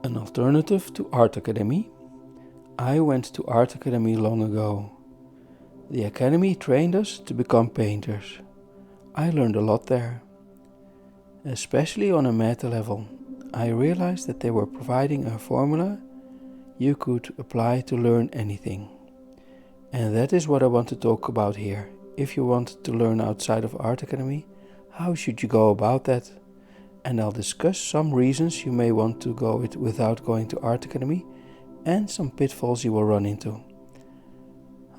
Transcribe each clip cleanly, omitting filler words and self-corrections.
An alternative to Art Academy. I went to Art Academy long ago. The academy trained us to become painters. I learned a lot there. Especially on a meta level, I realized that they were providing a formula you could apply to learn anything. And that is what I want to talk about here. If you want to learn outside of Art Academy, how should you go about that? And I'll discuss some reasons you may want to go it without going to Art Academy and some pitfalls you will run into.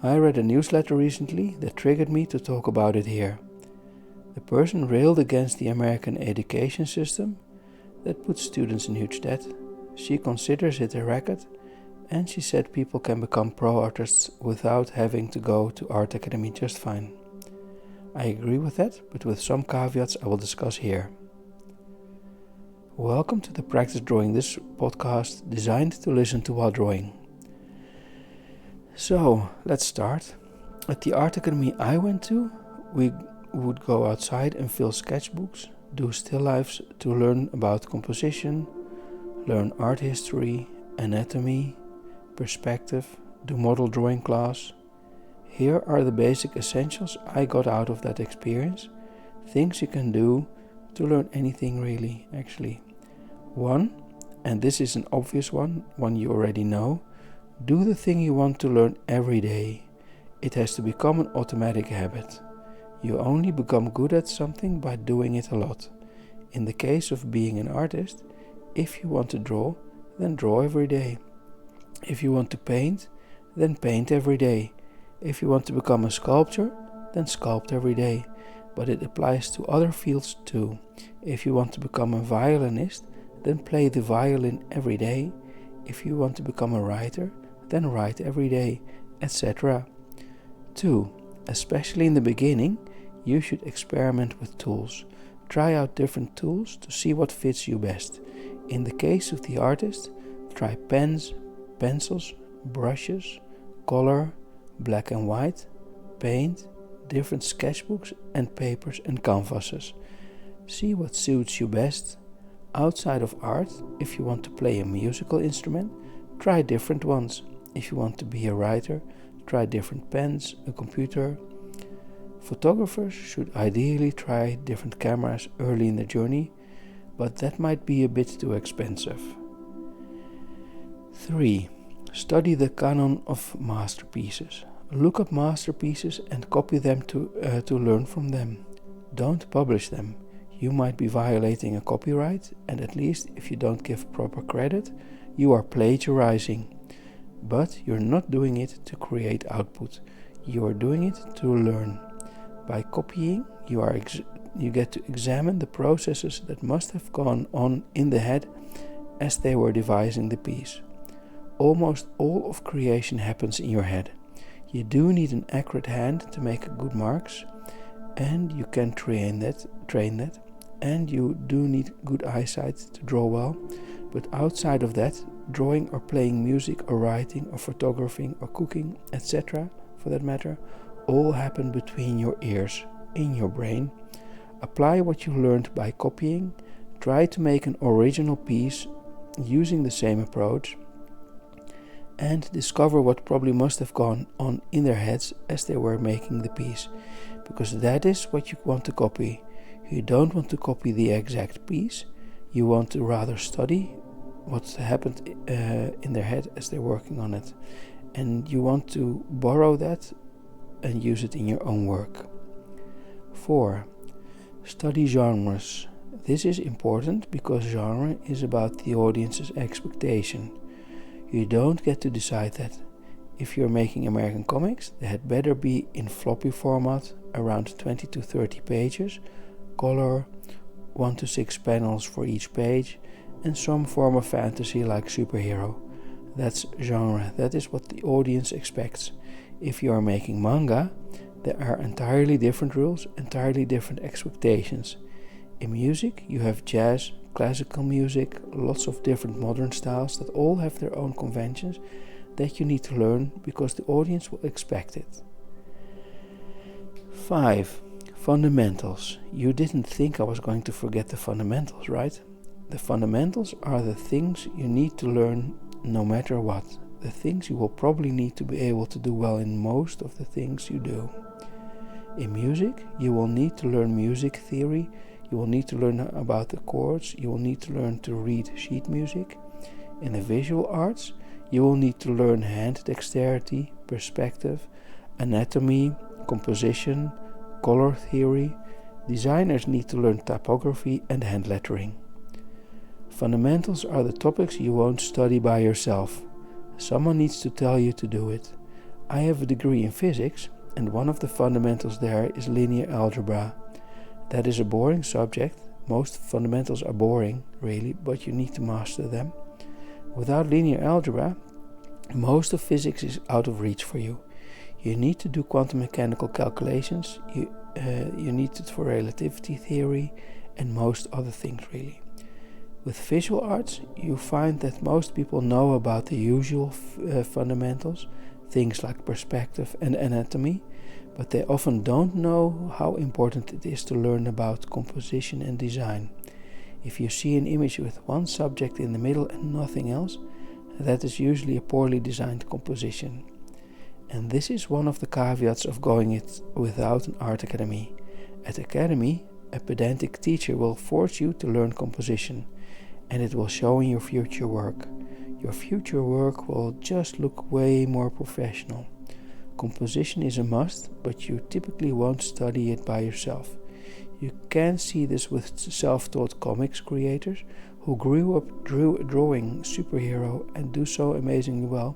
I read a newsletter recently that triggered me to talk about it here. The person railed against the American education system that puts students in huge debt. She considers it a racket, and she said people can become pro artists without having to go to Art Academy just fine. I agree with that, but with some caveats I will discuss here. Welcome to the Practice Drawing This podcast designed to listen to while drawing. So, let's start. At the Art Academy I went to, we would go outside and fill sketchbooks, do still lifes to learn about composition, learn art history, anatomy, perspective, do model drawing class. Here are the basic essentials I got out of that experience, things you can do to learn anything really, actually. 1, and this is an obvious one you already know, do the thing you want to learn every day. It has to become an automatic habit. You only become good at something by doing it a lot. In the case of being an artist, if you want to draw, then draw every day. If you want to paint, then paint every day. If you want to become a sculptor, then sculpt every day. But it applies to other fields too. If you want to become a violinist, then play the violin every day. If you want to become a writer, then write every day, etc. 2. Especially in the beginning, you should experiment with tools. Try out different tools to see what fits you best. In the case of the artist, try pens, pencils, brushes, color, black and white, paint, different sketchbooks and papers and canvases. See what suits you best. Outside of art, if you want to play a musical instrument, try different ones. If you want to be a writer, try different pens, a computer. Photographers should ideally try different cameras early in the journey, but that might be a bit too expensive. 3. Study the canon of masterpieces. Look up masterpieces and copy them to learn from them. Don't publish them. You might be violating a copyright, and at least if you don't give proper credit, you are plagiarizing. But you're not doing it to create output. You are doing it to learn. By copying, you get to examine the processes that must have gone on in the head as they were devising the piece. Almost all of creation happens in your head. You do need an accurate hand to make good marks, and you can train that, and you do need good eyesight to draw well. But outside of that, drawing or playing music or writing or photographing or cooking, etc., for that matter, all happen between your ears, in your brain. Apply what you learned by copying. Try to make an original piece using the same approach, and discover what probably must have gone on in their heads as they were making the piece, because that is what you want to copy. You don't want to copy the exact piece. You want to rather study what happened in their head as they're working on it, and you want to borrow that and use it in your own work. 4. Study genres. This is important because genre is about the audience's expectation. You don't get to decide that. If you're making American comics, they had better be in floppy format, around 20 to 30 pages, color, 1 to 6 panels for each page, and some form of fantasy like superhero. That's genre. That is what the audience expects. If you are making manga, there are entirely different rules, entirely different expectations. In music, you have jazz, classical music, lots of different modern styles that all have their own conventions that you need to learn because the audience will expect it. 5. Fundamentals. You didn't think I was going to forget the fundamentals, right? The fundamentals are the things you need to learn no matter what. The things you will probably need to be able to do well in most of the things you do. In music, you will need to learn music theory, you will need to learn about the chords, you will need to learn to read sheet music. In the visual arts, you will need to learn hand dexterity, perspective, anatomy, composition, color theory. Designers need to learn typography and hand lettering. Fundamentals are the topics you won't study by yourself. Someone needs to tell you to do it. I have a degree in physics, and one of the fundamentals there is linear algebra. That is a boring subject. Most fundamentals are boring, really, but you need to master them. Without linear algebra, most of physics is out of reach for you. You need to do quantum mechanical calculations, you need it for relativity theory, and most other things, really. With visual arts, you find that most people know about the usual fundamentals, things like perspective and anatomy, but they often don't know how important it is to learn about composition and design. If you see an image with one subject in the middle and nothing else, that is usually a poorly designed composition. And this is one of the caveats of going it without an art academy. At academy, a pedantic teacher will force you to learn composition, and it will show in your future work. Your future work will just look way more professional. Composition is a must, but you typically won't study it by yourself. You can see this with self-taught comics creators who grew up drawing superhero and do so amazingly well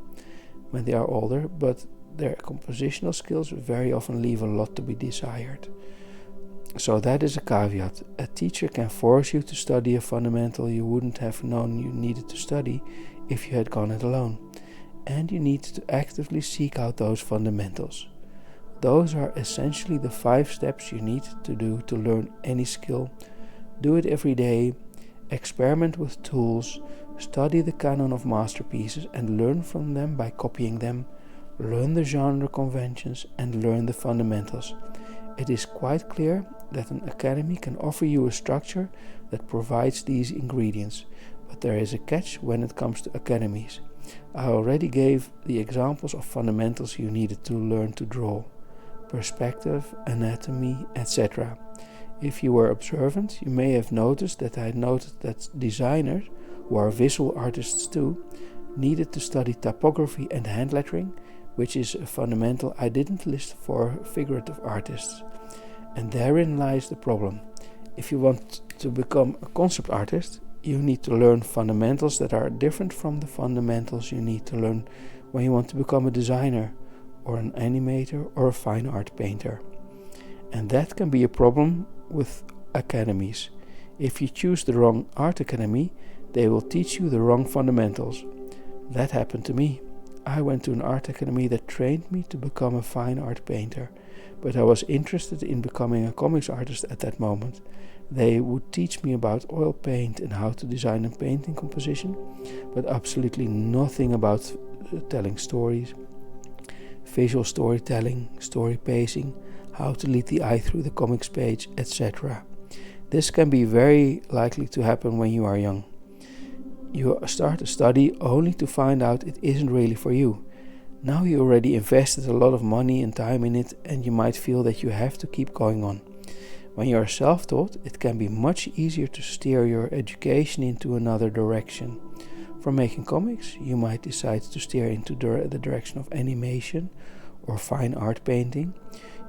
when they are older, but their compositional skills very often leave a lot to be desired. So that is a caveat. A teacher can force you to study a fundamental you wouldn't have known you needed to study if you had gone it alone. And you need to actively seek out those fundamentals. Those are essentially the 5 steps you need to do to learn any skill. Do it every day, experiment with tools, study the canon of masterpieces and learn from them by copying them, learn the genre conventions and learn the fundamentals. It is quite clear that an academy can offer you a structure that provides these ingredients, but there is a catch when it comes to academies. I already gave the examples of fundamentals you needed to learn to draw: perspective, anatomy, etc. If you were observant, you may have noticed that I noted that designers, who are visual artists too, needed to study typography and hand lettering, which is a fundamental I didn't list for figurative artists. And therein lies the problem. If you want to become a concept artist, you need to learn fundamentals that are different from the fundamentals you need to learn when you want to become a designer, or an animator, or a fine art painter. And that can be a problem with academies. If you choose the wrong art academy, they will teach you the wrong fundamentals. That happened to me. I went to an art academy that trained me to become a fine art painter, but I was interested in becoming a comics artist at that moment. They would teach me about oil paint and how to design a painting composition, but absolutely nothing about telling stories, visual storytelling, story pacing, how to lead the eye through the comics page, etc. This can be very likely to happen when you are young. You start a study only to find out it isn't really for you. Now you already invested a lot of money and time in it, and you might feel that you have to keep going on. When you are self-taught, it can be much easier to steer your education into another direction. From making comics, you might decide to steer into the direction of animation or fine art painting.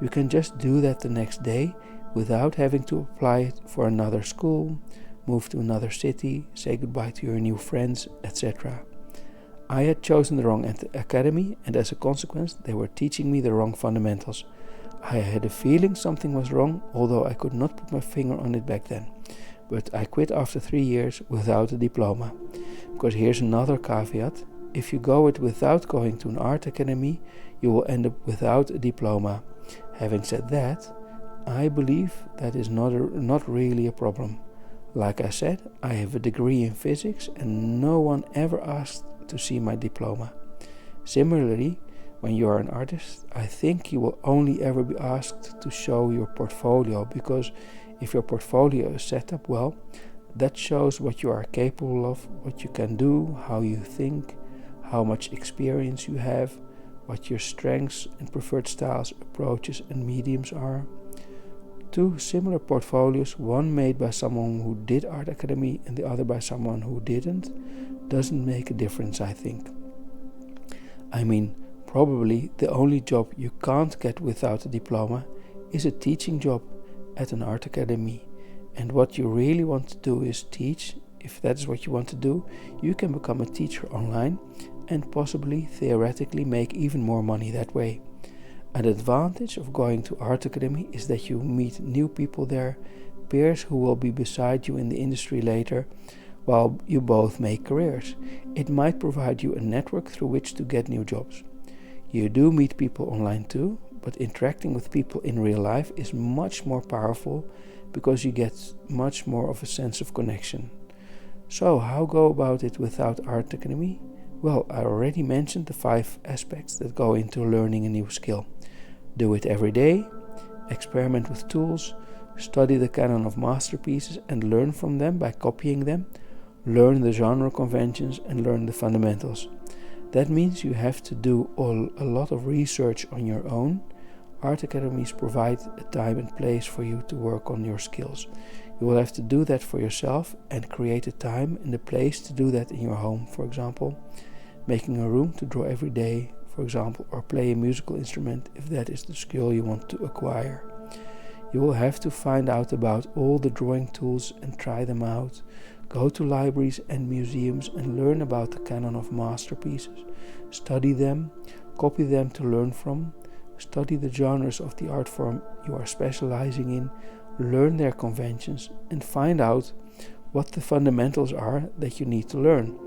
You can just do that the next day without having to apply it for another school, move to another city, say goodbye to your new friends, etc. I had chosen the wrong academy, and as a consequence, they were teaching me the wrong fundamentals. I had a feeling something was wrong, although I could not put my finger on it back then. But I quit after 3 years without a diploma. Because here's another caveat: if you go it without going to an art academy, you will end up without a diploma. Having said that, I believe that is not really a problem. Like I said, I have a degree in physics and no one ever asked to see my diploma. Similarly, when you are an artist, I think you will only ever be asked to show your portfolio, because if your portfolio is set up well, That shows what you are capable of, what you can do, how you think, how much experience you have, what your strengths and preferred styles, approaches and mediums are. Two similar portfolios, one made by someone who did art academy and the other by someone who didn't, doesn't make a difference, I think. I mean, probably the only job you can't get without a diploma is a teaching job at an art academy. And what you really want to do is teach. If that is what you want to do, you can become a teacher online and possibly theoretically make even more money that way. An advantage of going to art academy is that you meet new people there, peers who will be beside you in the industry later, while you both make careers. It might provide you a network through which to get new jobs. You do meet people online too, but interacting with people in real life is much more powerful because you get much more of a sense of connection. So how go about it without art academy? Well, I already mentioned the 5 aspects that go into learning a new skill. Do it every day, experiment with tools, study the canon of masterpieces and learn from them by copying them, learn the genre conventions and learn the fundamentals. That means you have to do a lot of research on your own. Art academies provide a time and place for you to work on your skills. You will have to do that for yourself and create a time and a place to do that in your home, for example. Making a room to draw every day, for example, or play a musical instrument if that is the skill you want to acquire. You will have to find out about all the drawing tools and try them out. Go to libraries and museums and learn about the canon of masterpieces. Study them, copy them to learn from. Study the genres of the art form you are specializing in. Learn their conventions and find out what the fundamentals are that you need to learn.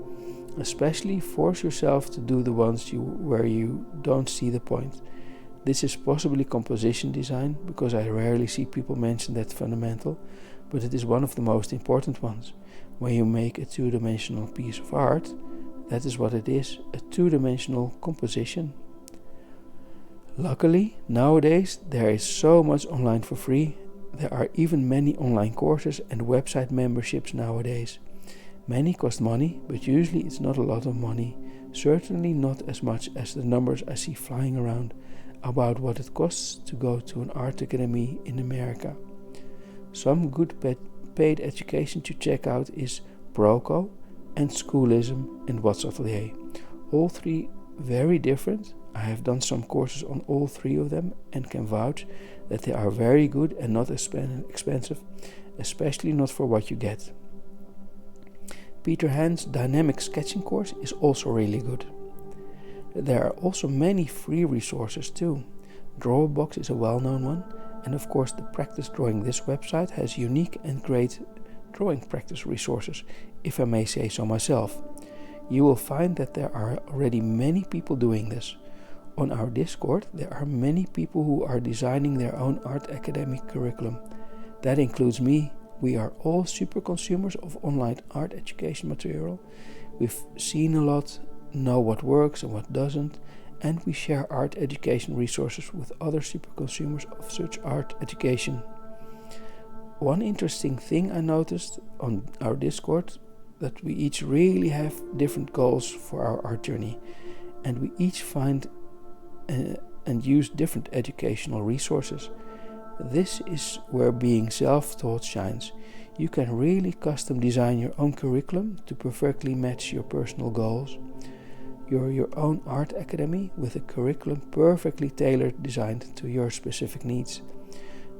Especially force yourself to do the ones where you don't see the point. This is possibly composition design, because I rarely see people mention that fundamental, but it is one of the most important ones. When you make a two-dimensional piece of art, that is what it is, a two-dimensional composition. Luckily, nowadays there is so much online for free. There are even many online courses and website memberships nowadays. Many cost money, but usually it's not a lot of money. Certainly not as much as the numbers I see flying around about what it costs to go to an art academy in America. Some good paid education to check out is Proco and Schoolism and What's Atelier. All 3 very different. I have done some courses on all 3 of them and can vouch that they are very good and not expensive, especially not for what you get. Peter Hand's dynamic sketching course is also really good. There are also many free resources too. Drawbox is a well-known one, and of course the Practice Drawing This website has unique and great drawing practice resources, if I may say so myself. You will find that there are already many people doing this. On our Discord there are many people who are designing their own art academic curriculum. That includes me. We are all super consumers of online art education material. We've seen a lot, know what works and what doesn't, and we share art education resources with other super consumers of such art education. One interesting thing I noticed on our Discord, that we each really have different goals for our art journey, and we each find and use different educational resources. This is where being self-taught shines. You can really custom design your own curriculum to perfectly match your personal goals. You're your own art academy with a curriculum perfectly tailored, designed to your specific needs.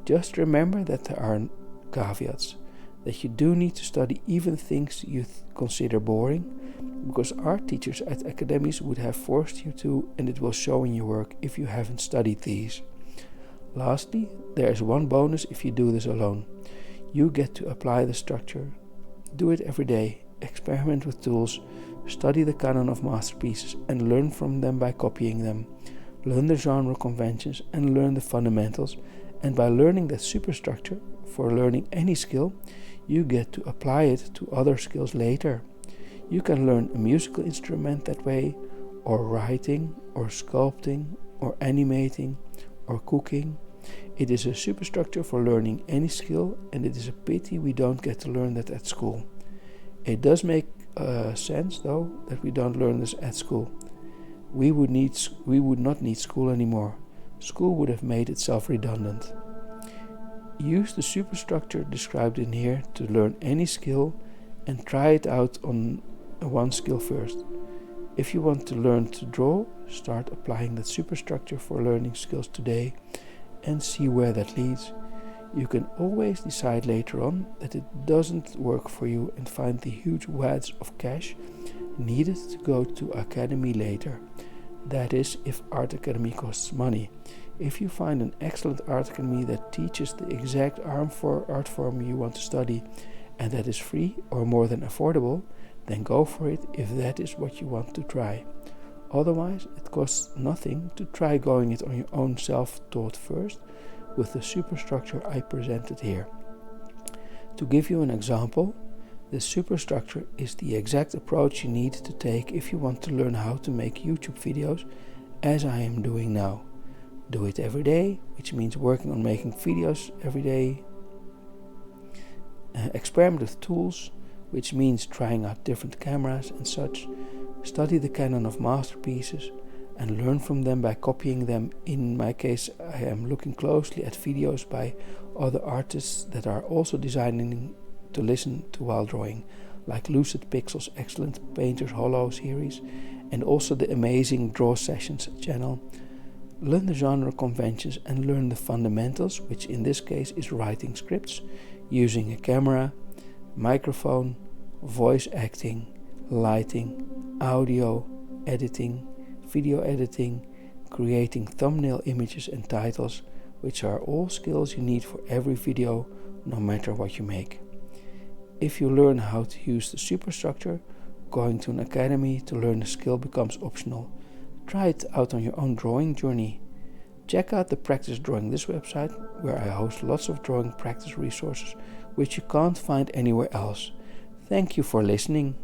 Just remember that there are caveats, that you do need to study even things you consider boring, because art teachers at academies would have forced you to, and it will show in your work if you haven't studied these. Lastly, there is one bonus if you do this alone. You get to apply the structure. Do it every day, experiment with tools, study the canon of masterpieces and learn from them by copying them. Learn the genre conventions and learn the fundamentals, and by learning that superstructure for learning any skill, you get to apply it to other skills later. You can learn a musical instrument that way, or writing, or sculpting, or animating, or cooking. It is a superstructure for learning any skill, and it is a pity we don't get to learn that at school. It does make sense, though, that we don't learn this at school. We would not need school anymore. School would have made itself redundant. Use the superstructure described in here to learn any skill and try it out on one skill first. If you want to learn to draw, start applying that superstructure for learning skills today and see where that leads. You can always decide later on that it doesn't work for you and find the huge wads of cash needed to go to Academy later. That is, if Art Academy costs money. If you find an excellent Art Academy that teaches the exact art form you want to study and that is free or more than affordable, then go for it if that is what you want to try. Otherwise, it costs nothing to try going it on your own self-taught first with the superstructure I presented here. To give you an example, the superstructure is the exact approach you need to take if you want to learn how to make YouTube videos, as I am doing now. Do it every day, which means working on making videos every day. Experiment with tools, which means trying out different cameras and such. Study the canon of masterpieces and learn from them by copying them. In my case, I am looking closely at videos by other artists that are also designing to listen to while drawing, like Lucid Pixel's excellent Painter's Hollow series and also the amazing Draw Sessions channel. Learn the genre conventions and learn the fundamentals, which in this case is writing scripts, using a camera, microphone, voice acting, lighting, audio, editing, video editing, creating thumbnail images and titles, which are all skills you need for every video, no matter what you make. If you learn how to use the superstructure, going to an academy to learn the skill becomes optional. Try it out on your own drawing journey. Check out the Practice Drawing This website, where I host lots of drawing practice resources which you can't find anywhere else. Thank you for listening.